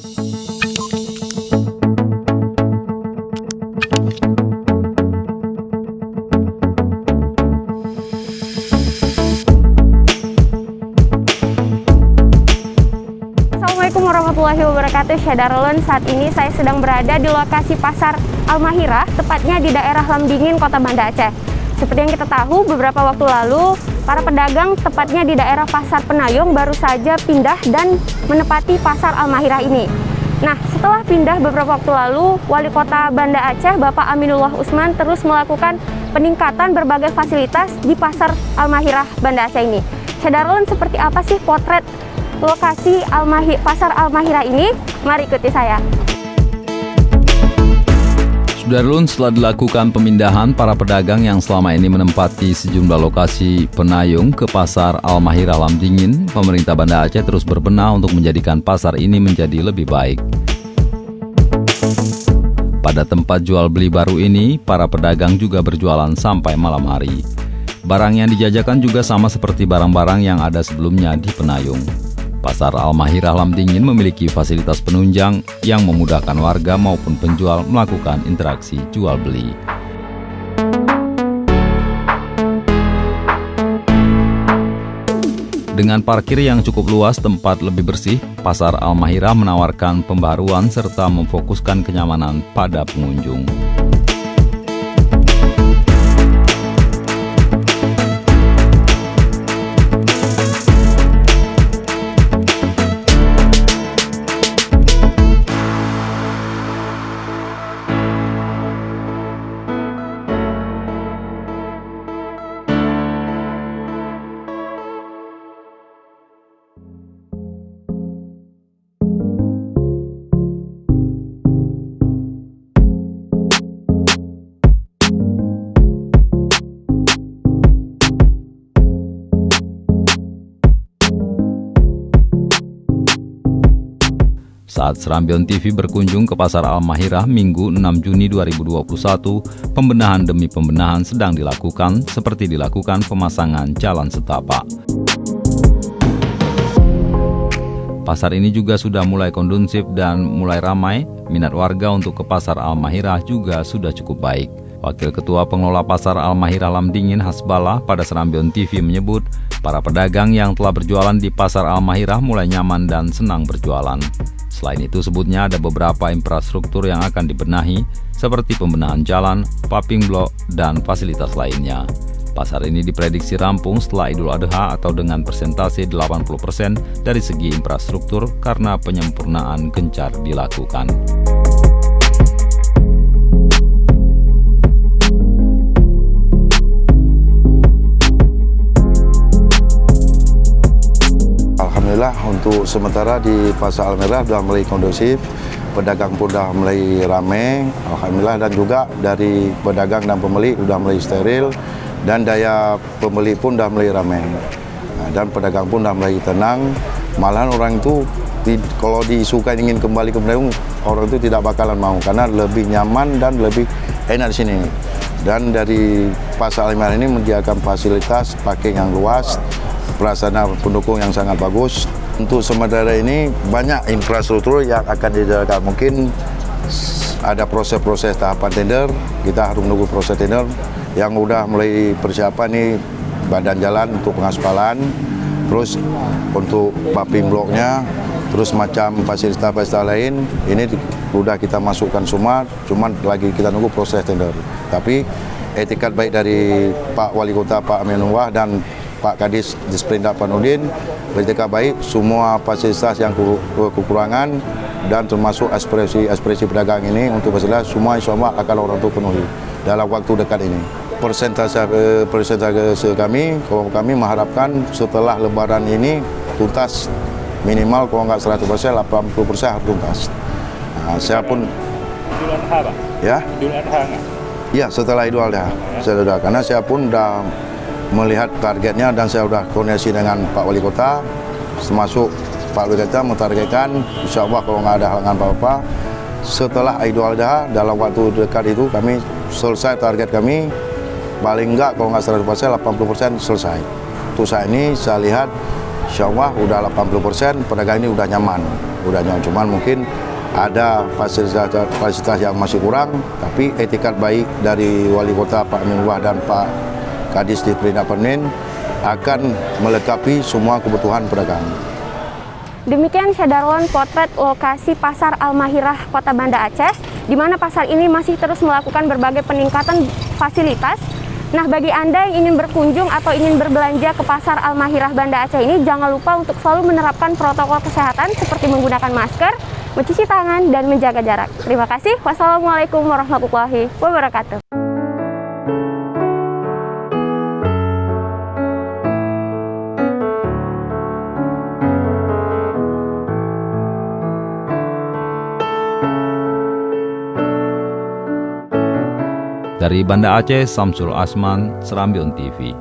Assalamualaikum warahmatullahi wabarakatuh. Syahdarulun, saat ini saya sedang berada di lokasi Pasar Al-Mahirah, tepatnya di daerah Lamdingin, Kota Banda Aceh. Seperti yang kita tahu, beberapa waktu lalu para pedagang tepatnya di daerah Pasar Penayung baru saja pindah dan menepati Pasar Al-Mahirah ini. Nah, setelah pindah beberapa waktu lalu, Wali Kota Banda Aceh, Bapak Aminullah Usman, terus melakukan peningkatan berbagai fasilitas di Pasar Al-Mahirah Banda Aceh ini. Syahdarulun, seperti apa sih potret lokasi Pasar Al-Mahirah ini? Mari ikuti saya. Syahdarulun, setelah dilakukan pemindahan para pedagang yang selama ini menempati sejumlah lokasi penayung ke Pasar Al-Mahirah Lamdingin, pemerintah Banda Aceh terus berbenah untuk menjadikan pasar ini menjadi lebih baik. Pada tempat jual beli baru ini, para pedagang juga berjualan sampai malam hari. Barang yang dijajakan juga sama seperti barang-barang yang ada sebelumnya di penayung. Pasar Al-Mahirah Lamdingin memiliki fasilitas penunjang yang memudahkan warga maupun penjual melakukan interaksi jual beli. Dengan parkir yang cukup luas, tempat lebih bersih, Pasar Al-Mahirah menawarkan pembaruan serta memfokuskan kenyamanan pada pengunjung. Saat Serambion TV berkunjung ke Pasar Al-Mahirah Minggu 6 Juni 2021, pembenahan demi pembenahan sedang dilakukan, seperti dilakukan pemasangan jalan setapak. Pasar ini juga sudah mulai kondusif dan mulai ramai. Minat warga untuk ke Pasar Al-Mahirah juga sudah cukup baik. Wakil Ketua Pengelola Pasar Al-Mahirah Lamdingin Hasbalah pada Serambion TV menyebut, para pedagang yang telah berjualan di Pasar Al-Mahirah mulai nyaman dan senang berjualan. Selain itu, sebutnya ada beberapa infrastruktur yang akan dibenahi, seperti pembenahan jalan, paving block, dan fasilitas lainnya. Pasar ini diprediksi rampung setelah Idul Adha atau dengan persentase 80% dari segi infrastruktur karena penyempurnaan gencar dilakukan. Alhamdulillah, untuk sementara di Pasar Al-Mahirah sudah mulai kondusif, pedagang pun sudah mulai ramai, alhamdulillah, dan juga dari pedagang dan pembeli sudah mulai steril, dan daya pembeli pun sudah mulai ramai, dan pedagang pun sudah mulai tenang. Malahan orang itu kalau disukai ingin kembali ke penayung, orang itu tidak bakalan mau karena lebih nyaman dan lebih enak di sini. Dan dari Pasar Al-Mahirah ini menyediakan fasilitas parking yang luas, prasarana pendukung yang sangat bagus. Untuk sementara ini banyak infrastruktur yang akan dijalankan. Mungkin ada proses-proses tahapan tender, kita harus menunggu proses tender. Yang sudah mulai persiapan nih badan jalan untuk pengaspalan, terus untuk paving blocknya, terus macam fasilitas-fasilitas lain, ini sudah kita masukkan semua, cuman lagi kita nunggu proses tender. Tapi etikat baik dari Pak Wali Kota Pak Aminullah dan Pak Kadis Disperindak Panudin beretikat baik, semua fasilitas yang kekurangan dan termasuk ekspresi pedagang ini untuk fasilitas semua insya-Allah akan orang itu penuhi dalam waktu dekat ini. Persentase kami mengharapkan setelah Lebaran ini tuntas, minimal kalau nggak 100%, 80% harus tuntas. Nah, saya pun Idul Adha, Pak? Ya? Idul Adha nggak? Ya, setelah Idul Adha. Karena saya pun sudah melihat targetnya dan saya sudah koordinasi dengan Pak Wali Kota, termasuk Pak Wali Kota mentargetkan insya Allah kalau nggak ada halangan apa-apa setelah Idul Adha dalam waktu dekat itu kami selesai target kami, paling enggak kalau nggak 100%, 80% selesai. Untuk saat ini saya lihat insya Allah udah 80%, pedagang ini udah nyaman. udah nyaman. Cuman mungkin ada fasilitas yang masih kurang, tapi etikat baik dari Wali Kota Pak Minwah dan Pak Kadis di Perinapanin akan melengkapi semua kebutuhan pedagang. Demikian Syahdarulun potret lokasi Pasar Al-Mahirah Kota Banda Aceh, di mana pasar ini masih terus melakukan berbagai peningkatan fasilitas. Nah, bagi Anda yang ingin berkunjung atau ingin berbelanja ke Pasar Al-Mahirah Banda Aceh ini, jangan lupa untuk selalu menerapkan protokol kesehatan seperti menggunakan masker, mencuci tangan, dan menjaga jarak. Terima kasih. Wassalamualaikum warahmatullahi wabarakatuh. Dari Banda Aceh, Samsul Asman, Serambion TV.